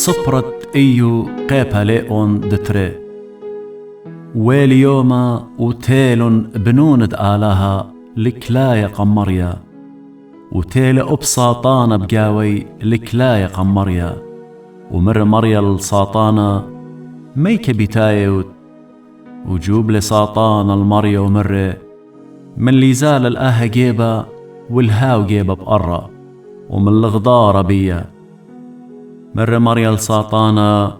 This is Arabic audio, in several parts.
صبرت إيو قيبا ليئون دتري ويليوما وتيلون بنوند آلها لكلايا قمريا وتيل أبساطانا بقاوي لكلايا قمريا ومر مريا الساطانة ميك بتايوت وجوب لساطان المريا ومر من اللي زال الآها جيبا والهاو جيبا بقرة ومن الغضارة بيا مر مريا الساطانة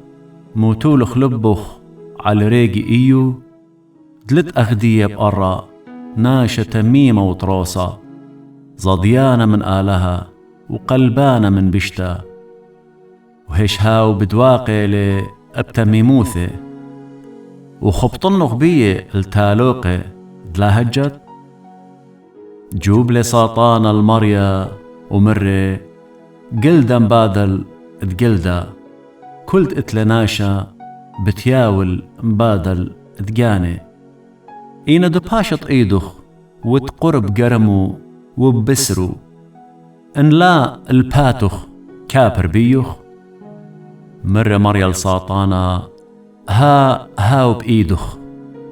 موتول خلبخ على ريقي إيو دلت أخدية بقرة ناشة تميمة وطروسة زضيانة من آلها وقلبانة من بشتا وهيش هاو بدواقي لي ابتميموثي وخبطنخ بيه التالوقي دلاهجت جوب لي ساطان المريا ومري قلدا مبادل تقلدا كلت اتلناشا بتياول مبادل تقاني إينا دباشط إيدخ وتقرب قرمو وبسرو إن لا الباتخ كابر بيوخ مر مريا الساطانة هاو بإيدخ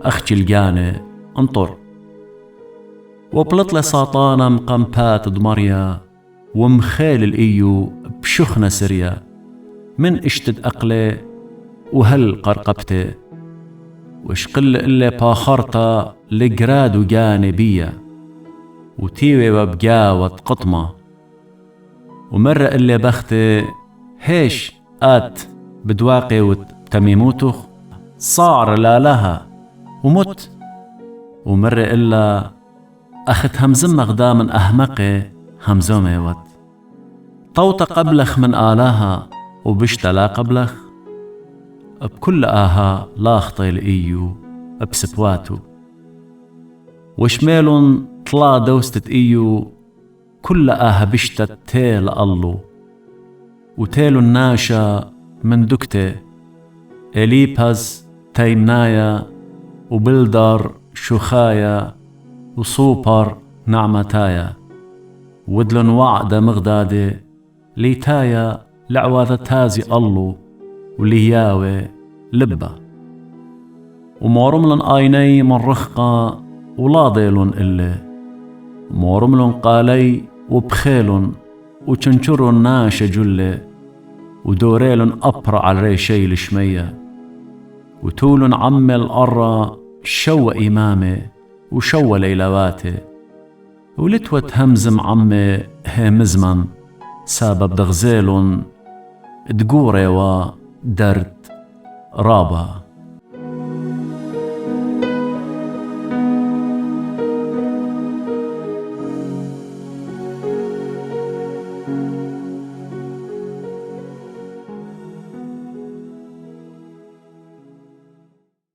أختي القاني انطر وبلطلة ساطانة مقمبات دمريا ومخيل الإيو بشخنة سريا من اشتد أقلي وهل قرقبتي وشقل اللي باخرتا لقراد وقاني بيا وتيوي وبقاوة قطمة ومر اللي بختي هيش آت بدواقي وتميموتخ صار لا لها ومت ومر إلا أخت همزم مغدام أهمقي همزومي وت طوط قبلخ من آلاها وبشت لا قبلخ بكل آها لاخطي لإيو بسبواتو وشميلون طلا دوستت إيو كل آها بشتت تيل الله وتيلو الناشا من دكتي إليباز تيمنايا وبلدر شخايا وصوبر نعمتايا ودلن وعدة مغدادي ليتايا لعواذة تازي الله ولياوي لبا ومورملن آيني من رخقا ولا ضيلن إلي مورملن قالي وبخيلن وچنچرن ناش جلي ودوريلن أبرع الريشي لشمية وتولن عمي الأرى شو إمامي وشو ليلواتي ولتوت همزم عمي همزمن سبب دغزيلن تقوري ودرت رابا